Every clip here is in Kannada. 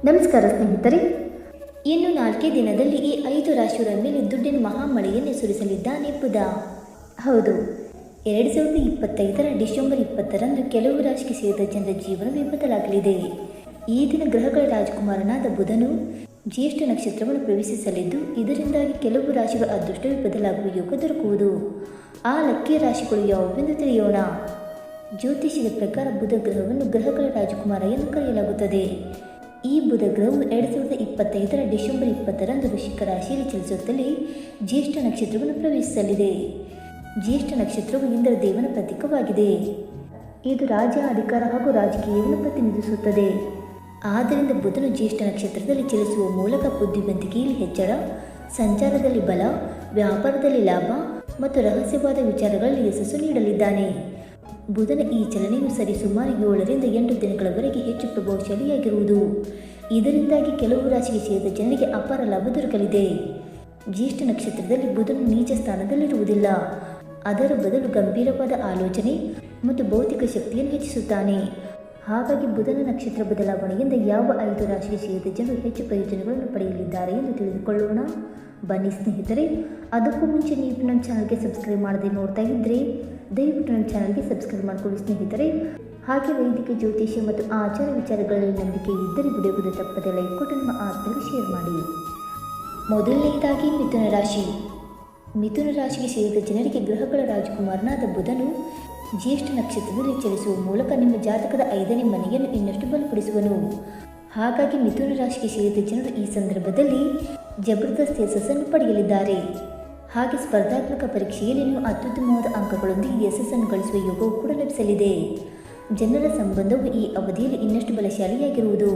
ನಮಸ್ಕಾರ ಸ್ನೇಹಿತರೆ. ಇನ್ನು 4 ದಿನದಲ್ಲಿ ಈ 5 ರಾಶಿಯವರ ಮೇಲೆ ದುಡ್ಡಿನ ಮಹಾಮಳೆಯನ್ನು ಸುರಿಸಲಿದ್ದಾನೆ ಬುಧ. ಹೌದು, 2025 ಡಿಸೆಂಬರ್ 20ರಂದು ಕೆಲವು ರಾಶಿಗೆ ಸೇರಿದ ಜನರ ಜೀವನವೇ ಬದಲಾಗಲಿದೆ. ಈ ದಿನ ಗ್ರಹಗಳ ರಾಜಕುಮಾರನಾದ ಬುಧನು ಜ್ಯೇಷ್ಠ ನಕ್ಷತ್ರವನ್ನು ಪ್ರವೇಶಿಸಲಿದ್ದು, ಇದರಿಂದಾಗಿ ಕೆಲವು ರಾಶಿಗಳ ಅದೃಷ್ಟವೇ ಬದಲಾಗುವ ಯೋಗ ದೊರಕುವುದು. ಆ ಲಕ್ಕಿ ರಾಶಿಗಳು ಯಾವುವೆಂದು ತಿಳಿಯೋಣ. ಜ್ಯೋತಿಷ್ಯದ ಪ್ರಕಾರ ಬುಧ ಗ್ರಹವನ್ನು ಗ್ರಹಗಳ ರಾಜಕುಮಾರ ಎಂದು ಕರೆಯಲಾಗುತ್ತದೆ. ಈ ಬುಧ ಗ್ರಹವು 2025 ಡಿಸೆಂಬರ್ 20ರಂದು ವೃಶ್ಚಿಕ ರಾಶಿಯಲ್ಲಿ ಚಲಿಸುತ್ತಲೇ ಜ್ಯೇಷ್ಠ ನಕ್ಷತ್ರವನ್ನು ಪ್ರವೇಶಿಸಲಿದೆ. ಜ್ಯೇಷ್ಠ ನಕ್ಷತ್ರವು ಇಂದ್ರದೇವನ ಪ್ರತೀಕವಾಗಿದೆ. ಇದು ರಾಜ್ಯ, ಅಧಿಕಾರ ಹಾಗೂ ರಾಜಕೀಯವನ್ನು ಪ್ರತಿನಿಧಿಸುತ್ತದೆ. ಆದ್ದರಿಂದ ಬುಧನು ಜ್ಯೇಷ್ಠ ನಕ್ಷತ್ರದಲ್ಲಿ ಚಲಿಸುವ ಮೂಲಕ ಬುದ್ಧಿವಂತಿಕೆಯಲ್ಲಿ ಹೆಚ್ಚಳ, ಸಂಚಾರದಲ್ಲಿ ಬಲ, ವ್ಯಾಪಾರದಲ್ಲಿ ಲಾಭ ಮತ್ತು ರಹಸ್ಯವಾದ ವಿಚಾರಗಳಲ್ಲಿ ಯಶಸ್ಸು ನೀಡಲಿದ್ದಾನೆ. ಬುಧನ ಈ ಚಲನೆಯು ಸರಿಸುಮಾರು 7 ರಿಂದ 8 ದಿನಗಳವರೆಗೆ ಹೆಚ್ಚು ಪ್ರಭಾವಶಾಲಿಯಾಗಿರುವುದು. ಇದರಿಂದಾಗಿ ಕೆಲವು ರಾಶಿಗೆ ಸೇರಿದ ಜನರಿಗೆ ಅಪಾರ ಲಾಭ ದೊರಕಲಿದೆ. ಜ್ಯೇಷ್ಠ ನಕ್ಷತ್ರದಲ್ಲಿ ಬುಧನು ನೀಚ ಸ್ಥಾನದಲ್ಲಿರುವುದಿಲ್ಲ. ಅದರ ಬದಲು ಗಂಭೀರವಾದ ಆಲೋಚನೆ ಮತ್ತು ಭೌತಿಕ ಶಕ್ತಿಯನ್ನು ಹೆಚ್ಚಿಸುತ್ತಾನೆ. ಹಾಗಾಗಿ ಬುಧನ ನಕ್ಷತ್ರ ಬದಲಾವಣೆಯಿಂದ ಯಾವ 5 ರಾಶಿಗೆ ಸೇರಿದ ಜನರು ಹೆಚ್ಚು ಪ್ರಯೋಜನಗಳನ್ನು ಪಡೆಯಲಿದ್ದಾರೆ ಎಂದು ತಿಳಿದುಕೊಳ್ಳೋಣ. ಬನ್ನಿ ಸ್ನೇಹಿತರೆ. ಅದಕ್ಕೂ ಮುಂಚೆ ನೀವು ನಮ್ಮ ಚಾನಲ್ಗೆ ಸಬ್ಸ್ಕ್ರೈಬ್ ಮಾಡದೆ ನೋಡ್ತಾ ಇದ್ದರೆ ದಯವಿಟ್ಟು ನಮ್ಮ ಚಾನಲ್ಗೆ ಸಬ್ಸ್ಕ್ರೈಬ್ ಮಾಡಿಕೊಳ್ಳಿ ಸ್ನೇಹಿತರೆ. ಹಾಗೆ ವೈದಿಕ ಜ್ಯೋತಿಷ್ಯ ಮತ್ತು ಆಚಾರ ವಿಚಾರಗಳಲ್ಲಿ ನಂಬಿಕೆ ಇದ್ದರೆ ವಿಡಿಯೋಗೆ ತಪ್ಪದೆ ಲೈಕ್ ಕೊಟ್ಟು ನಿಮ್ಮ ಆತ್ಮರಿಗೆ ಶೇರ್ ಮಾಡಿ. ಮೊದಲನೆಯದಾಗಿ ಮಿಥುನ ರಾಶಿ. ಮಿಥುನ ರಾಶಿಗೆ ಸೇರಿದ ಜನರಿಗೆ ಗ್ರಹಗಳ ರಾಜಕುಮಾರನಾದ ಬುಧನು ಜ್ಯೇಷ್ಠ ನಕ್ಷತ್ರದಲ್ಲಿ ಚಲಿಸುವ ಮೂಲಕ ನಿಮ್ಮ ಜಾತಕದ 5ನೇ ಮನೆಯನ್ನು ಇನ್ನಷ್ಟು ಬಲಪಡಿಸುವನು. ಹಾಗಾಗಿ ಮಿಥುನ ರಾಶಿಗೆ ಸೇರಿದ ಜನರು ಈ ಸಂದರ್ಭದಲ್ಲಿ ಜಬರ್ದಸ್ತ್ ಯಶಸ್ಸನ್ನು ಪಡೆಯಲಿದ್ದಾರೆ. ಹಾಗೆ ಸ್ಪರ್ಧಾತ್ಮಕ ಪರೀಕ್ಷೆಯಲ್ಲಿ ನೀವು ಅತ್ಯುತ್ತಮವಾದ ಅಂಕಗಳೊಂದಿಗೆ ಯಶಸ್ಸನ್ನು ಗಳಿಸುವ ಯೋಗವು ಕೂಡ ಲಭಿಸಲಿದೆ. ಜನರ ಸಂಬಂಧವು ಈ ಅವಧಿಯಲ್ಲಿ ಇನ್ನಷ್ಟು ಬಲಶಾಲಿಯಾಗಿರುವುದು.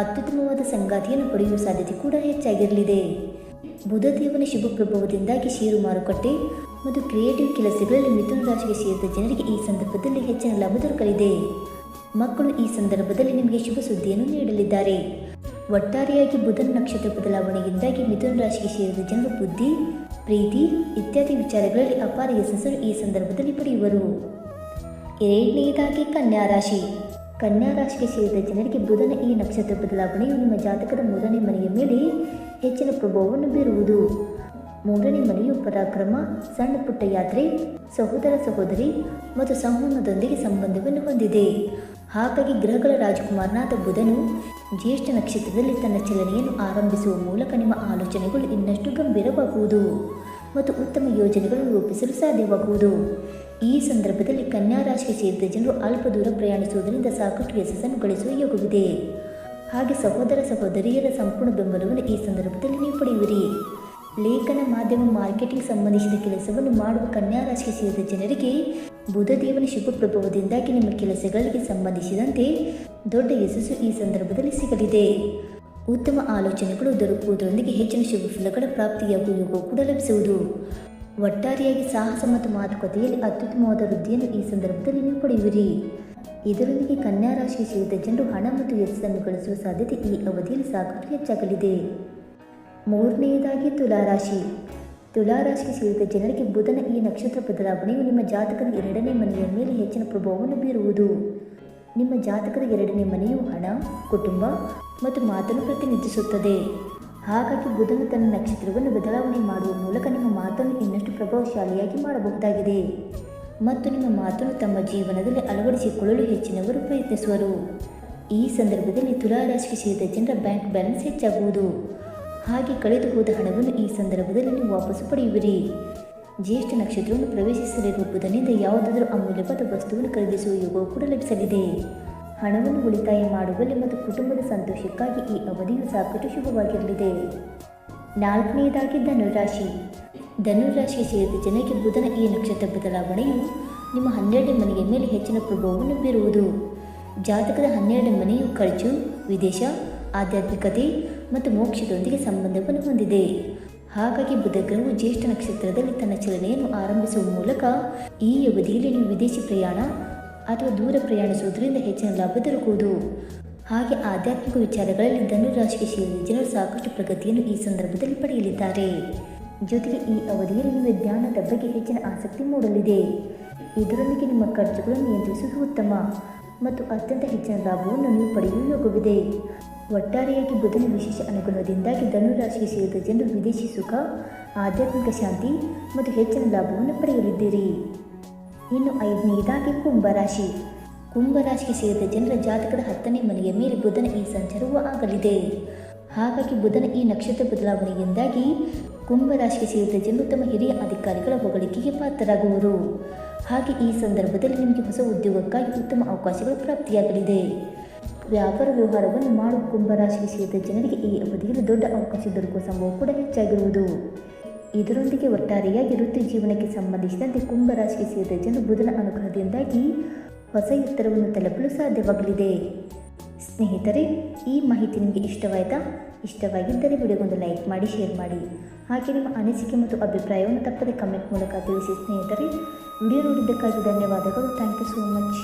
ಅತ್ಯುತ್ತಮವಾದ ಸಂಗಾತಿಯನ್ನು ಪಡೆಯುವ ಸಾಧ್ಯತೆ ಕೂಡ ಹೆಚ್ಚಾಗಿರಲಿದೆ. ಬುಧ ದೇವನ ಶುಭ ಪ್ರಭಾವದಿಂದಾಗಿ ಷೇರು ಮಾರುಕಟ್ಟೆ ಮತ್ತು ಕ್ರಿಯೇಟಿವ್ ಕೆಲಸಗಳಲ್ಲಿ ಮಿಥುನ ರಾಶಿಗೆ ಸೇರಿದ ಜನರಿಗೆ ಈ ಸಂದರ್ಭದಲ್ಲಿ ಹೆಚ್ಚಿನ ಲಾಭ ದೊರಕಲಿದೆ. ಮಕ್ಕಳು ಈ ಸಂದರ್ಭದಲ್ಲಿ ನಿಮಗೆ ಶುಭ ಸುದ್ದಿಯನ್ನು ನೀಡಲಿದ್ದಾರೆ. ಒಟ್ಟಾರೆಯಾಗಿ ಬುಧನ ನಕ್ಷತ್ರ ಬದಲಾವಣೆಯಿಂದಾಗಿ ಮಿಥುನ ರಾಶಿಗೆ ಸೇರಿದ ಜನರು ಬುದ್ಧಿ, ಪ್ರೀತಿ ಇತ್ಯಾದಿ ವಿಚಾರಗಳಲ್ಲಿ ಅಪಾರ ಯಶಸ್ಸನ್ನು ಈ ಸಂದರ್ಭದಲ್ಲಿ ಪಡೆಯುವರು. ಎರಡನೆಯದಾಗಿ ಕನ್ಯಾ ರಾಶಿ. ಕನ್ಯಾ ರಾಶಿಗೆ ಸೇರಿದ ಜನರಿಗೆ ಬುಧನ ಈ ನಕ್ಷತ್ರ ಬದಲಾವಣೆಯು ನಿಮ್ಮ ಜಾತಕದ 3ನೇ ಮನೆಯ ಮೇಲೆ ಹೆಚ್ಚಿನ ಪ್ರಭಾವವನ್ನು ಬೀರುವುದು. 3ನೇ ಮನೆಯು ಪರಾಕ್ರಮ, ಸಣ್ಣ ಪುಟ್ಟ ಯಾತ್ರೆ, ಸಹೋದರ ಸಹೋದರಿ ಮತ್ತು ಸಂವಹನದೊಂದಿಗೆ ಸಂಬಂಧವನ್ನು ಹೊಂದಿದೆ. ಹಾಗಾಗಿ ಗ್ರಹಗಳ ರಾಜಕುಮಾರನಾದ ಬುಧನು ಜ್ಯೇಷ್ಠ ನಕ್ಷತ್ರದಲ್ಲಿ ತನ್ನ ಚಲನೆಯನ್ನು ಆರಂಭಿಸುವ ಮೂಲಕ ನಿಮ್ಮ ಆಲೋಚನೆಗಳು ಇನ್ನಷ್ಟು ಗಂಭೀರವಾಗುವುದು ಮತ್ತು ಉತ್ತಮ ಯೋಜನೆಗಳನ್ನು ರೂಪಿಸಲು ಸಾಧ್ಯವಾಗುವುದು. ಈ ಸಂದರ್ಭದಲ್ಲಿ ಕನ್ಯಾ ರಾಶಿಗೆ ಸೇರಿದ ಜನರು ಅಲ್ಪ ದೂರ ಪ್ರಯಾಣಿಸುವುದರಿಂದ ಸಾಕಷ್ಟು ಯಶಸ್ಸನ್ನು ಗಳಿಸುವ ಯೋಗವಿದೆ. ಹಾಗೆ ಸಹೋದರ ಸಹೋದರಿಯರ ಸಂಪೂರ್ಣ ಬೆಂಬಲವನ್ನು ಈ ಸಂದರ್ಭದಲ್ಲಿ ನೀವು ಪಡೆಯುವಿರಿ. ಲೇಖನ, ಮಾಧ್ಯಮ, ಮಾರ್ಕೆಟಿಂಗ್ ಸಂಬಂಧಿಸಿದ ಕೆಲಸವನ್ನು ಮಾಡುವ ಕನ್ಯಾ ರಾಶಿಗೆ ಸೇರಿದ ಜನರಿಗೆ ಬುಧ ದೇವನ ಶುಭ ಪ್ರಭಾವದಿಂದಾಗಿ ನಿಮ್ಮ ಕೆಲಸಗಳಿಗೆ ಸಂಬಂಧಿಸಿದಂತೆ ದೊಡ್ಡ ಯಶಸ್ಸು ಈ ಸಂದರ್ಭದಲ್ಲಿ ಸಿಗಲಿದೆ. ಉತ್ತಮ ಆಲೋಚನೆಗಳು ದೊರಕುವುದರೊಂದಿಗೆ ಹೆಚ್ಚಿನ ಶುಭ ಫಲಗಳ ಪ್ರಾಪ್ತಿಯಾಗುವ ಯೋಗವು ಕೂಡ ಲಭಿಸುವುದು. ಒಟ್ಟಾರೆಯಾಗಿ ಸಾಹಸ ಮತ್ತು ಮಾತುಕತೆಯಲ್ಲಿ ಅತ್ಯುತ್ತಮವಾದ ವೃದ್ಧಿಯನ್ನು ಈ ಸಂದರ್ಭದಲ್ಲಿ ನೀವು ಪಡೆಯುವಿರಿ. ಇದರೊಂದಿಗೆ ಕನ್ಯಾ ರಾಶಿಗೆ ಸೇರಿದ ಜನರು ಹಣ ಮತ್ತು ಯಶಸ್ಸನ್ನು ಗಳಿಸುವ ಸಾಧ್ಯತೆ ಈ ಅವಧಿಯಲ್ಲಿ ಸಾಕಷ್ಟು ಹೆಚ್ಚಾಗಲಿದೆ. ಮೂರನೆಯದಾಗಿ ತುಲಾರಾಶಿ. ತುಲಾರಾಶಿಗೆ ಸೇರಿದ ಜನರಿಗೆ ಬುಧನ ಈ ನಕ್ಷತ್ರ ಬದಲಾವಣೆಯು ನಿಮ್ಮ ಜಾತಕದ 2ನೇ ಮನೆಯ ಮೇಲೆ ಹೆಚ್ಚಿನ ಪ್ರಭಾವವನ್ನು ಬೀರುವುದು. ನಿಮ್ಮ ಜಾತಕದ 2ನೇ ಮನೆಯು ಹಣ, ಕುಟುಂಬ ಮತ್ತು ಮಾತನ್ನು ಪ್ರತಿನಿಧಿಸುತ್ತದೆ. ಹಾಗಾಗಿ ಬುಧನು ತನ್ನ ನಕ್ಷತ್ರವನ್ನು ಬದಲಾವಣೆ ಮಾಡುವ ಮೂಲಕ ನಿಮ್ಮ ಮಾತನ್ನು ಇನ್ನಷ್ಟು ಪ್ರಭಾವಶಾಲಿಯಾಗಿ ಮಾಡಬಹುದಾಗಿದೆ ಮತ್ತು ನಿಮ್ಮ ಮಾತನ್ನು ತಮ್ಮ ಜೀವನದಲ್ಲಿ ಅಳವಡಿಸಿಕೊಳ್ಳಲು ಹೆಚ್ಚಿನವರು ಪ್ರಯತ್ನಿಸುವರು. ಈ ಸಂದರ್ಭದಲ್ಲಿ ತುಲಾರಾಶಿಗೆ ಸೇರಿದ ಜನರ ಬ್ಯಾಂಕ್ ಬ್ಯಾಲೆನ್ಸ್ ಹೆಚ್ಚಾಗುವುದು. ಹಾಗೆ ಕಳೆದು ಹೋದ ಹಣವನ್ನು ಈ ಸಂದರ್ಭದಲ್ಲಿ ನೀವು ವಾಪಸ್ಸು ಪಡೆಯುವಿರಿ. ಜ್ಯೇಷ್ಠ ನಕ್ಷತ್ರವನ್ನು ಪ್ರವೇಶಿಸಲಿರುವ ಬುಧನಿಂದ ಯಾವುದಾದರೂ ಅಮೂಲ್ಯವಾದ ವಸ್ತುವನ್ನು ಖರೀದಿಸುವ ಯೋಗವು ಕೂಡ ಲಭಿಸಲಿದೆ. ಹಣವನ್ನು ಉಳಿತಾಯ ಮಾಡುವಲ್ಲಿ ಮತ್ತು ಕುಟುಂಬದ ಸಂತೋಷಕ್ಕಾಗಿ ಈ ಅವಧಿಯು ಸಾಕಷ್ಟು ಶುಭವಾಗಿರಲಿದೆ. 4ನೇದಾಗಿ ಧನುರಾಶಿ. ಧನುರಾಶಿಗೆ ಸೇರಿದ ಜನರಿಗೆ ಬುಧನ ಈ ನಕ್ಷತ್ರ ಬದಲಾವಣೆಯು ನಿಮ್ಮ 12ನೇ ಮನೆಯ ಮೇಲೆ ಹೆಚ್ಚಿನ ಪ್ರಭಾವವನ್ನು ಬೀರುವುದು. ಜಾತಕದ 12ನೇ ಮನೆಯು ಖರ್ಚು, ವಿದೇಶ, ಆಧ್ಯಾತ್ಮಿಕತೆ ಮತ್ತು ಮೋಕ್ಷದೊಂದಿಗೆ ಸಂಬಂಧವನ್ನು ಹೊಂದಿದೆ. ಹಾಗಾಗಿ ಬುಧ ಗ್ರಹವು ಜ್ಯೇಷ್ಠ ನಕ್ಷತ್ರದಲ್ಲಿ ತನ್ನ ಚಲನೆಯನ್ನು ಆರಂಭಿಸುವ ಮೂಲಕ ಈ ಅವಧಿಯಲ್ಲಿ ನೀವು ವಿದೇಶಿ ಪ್ರಯಾಣ ಅಥವಾ ದೂರ ಪ್ರಯಾಣಿಸುವುದರಿಂದ ಹೆಚ್ಚಿನ ಲಾಭ ದೊರಕುವುದು. ಹಾಗೆ ಆಧ್ಯಾತ್ಮಿಕ ವಿಚಾರಗಳಲ್ಲಿ ಧನುರಾಶಿಗೆ ಸೇರಿದ ಜನರು ಸಾಕಷ್ಟು ಪ್ರಗತಿಯನ್ನು ಈ ಸಂದರ್ಭದಲ್ಲಿ ಪಡೆಯಲಿದ್ದಾರೆ. ಜೊತೆಗೆ ಈ ಅವಧಿಯಲ್ಲಿ ನಿಮ್ಮ ಜ್ಞಾನದ ಬಗ್ಗೆ ಹೆಚ್ಚಿನ ಆಸಕ್ತಿ ಮೂಡಲಿದೆ. ಇದರೊಂದಿಗೆ ನಿಮ್ಮ ಖರ್ಚುಗಳನ್ನು ನಿಯಂತ್ರಿಸುವುದು ಉತ್ತಮ ಮತ್ತು ಅತ್ಯಂತ ಹೆಚ್ಚಿನ ಲಾಭವನ್ನು ನೀವು ಪಡೆಯುವ ಯೋಗವಿದೆ. ಒಟ್ಟಾರೆಯಾಗಿ ಬುಧನ ವಿಶೇಷ ಅನುಗ್ರಹದಿಂದಾಗಿ ಧನುರಾಶಿಗೆ ಸೇರಿದ ಜನರು ವಿದೇಶಿ ಸುಖ, ಆಧ್ಯಾತ್ಮಿಕ ಶಾಂತಿ ಮತ್ತು ಹೆಚ್ಚಿನ ಲಾಭವನ್ನು ಪಡೆಯಲಿದ್ದೀರಿ. ಇನ್ನು 5ನೇದಾಗಿ ಕುಂಭರಾಶಿ. ಕುಂಭರಾಶಿಗೆ ಸೇರಿದ ಜನರ ಜಾತಕದ 10ನೇ ಮನೆಯ ಮೇಲೆ ಬುಧನ ಈ ಸಂಚಾರವೂ ಆಗಲಿದೆ. ಹಾಗಾಗಿ ಬುಧನ ಈ ನಕ್ಷತ್ರ ಬದಲಾವಣೆಯಿಂದಾಗಿ ಕುಂಭರಾಶಿಗೆ ಸೇರಿದ ಜನರು ತಮ್ಮ ಹಿರಿಯ ಅಧಿಕಾರಿಗಳ ಹೊಗಳಿಕೆಗೆ ಪಾತ್ರರಾಗುವರು. ಹಾಗೆ ಈ ಸಂದರ್ಭದಲ್ಲಿ ನಿಮಗೆ ಹೊಸ ಉದ್ಯೋಗಕ್ಕಾಗಿ ಉತ್ತಮ ಅವಕಾಶಗಳು ಪ್ರಾಪ್ತಿಯಾಗಲಿದೆ. ವ್ಯಾಪಾರ ವ್ಯವಹಾರವನ್ನು ಮಾಡುವ ಕುಂಭರಾಶಿಗೆ ಸೇರಿದ ಜನರಿಗೆ ಈ ಅವಧಿಯಲ್ಲಿ ದೊಡ್ಡ ಅವಕಾಶ ದೊರಕುವ ಸಂಭವ ಕೂಡ ಹೆಚ್ಚಾಗಿರುವುದು. ಇದರೊಂದಿಗೆ ಒಟ್ಟಾರೆಯಾಗಿ ವೃತ್ತಿ ಜೀವನಕ್ಕೆ ಸಂಬಂಧಿಸಿದಂತೆ ಕುಂಭರಾಶಿಗೆ ಸೇರಿದ ಜನರು ಬುಧನ ಅನುಗ್ರಹದಿಂದಾಗಿ ಹೊಸ ಎತ್ತರವನ್ನು ತಲುಪಲು ಸಾಧ್ಯವಾಗಲಿದೆ. ಸ್ನೇಹಿತರೆ, ಈ ಮಾಹಿತಿ ನಿಮಗೆ ಇಷ್ಟವಾಯಿತಾ? ಇಷ್ಟವಾಗಿದ್ದರೆ ವಿಡಿಯೋಗೊಂದು ಲೈಕ್ ಮಾಡಿ, ಶೇರ್ ಮಾಡಿ. ಹಾಗೆ ನಿಮ್ಮ ಅನಿಸಿಕೆ ಮತ್ತು ಅಭಿಪ್ರಾಯವನ್ನು ತಪ್ಪದೆ ಕಮೆಂಟ್ ಮೂಲಕ ತಿಳಿಸಿ. ಸ್ನೇಹಿತರೆ, ವಿಡಿಯೋ ನೋಡಿದ್ದಕ್ಕಾಗಿ ಧನ್ಯವಾದಗಳು. Thank you so much.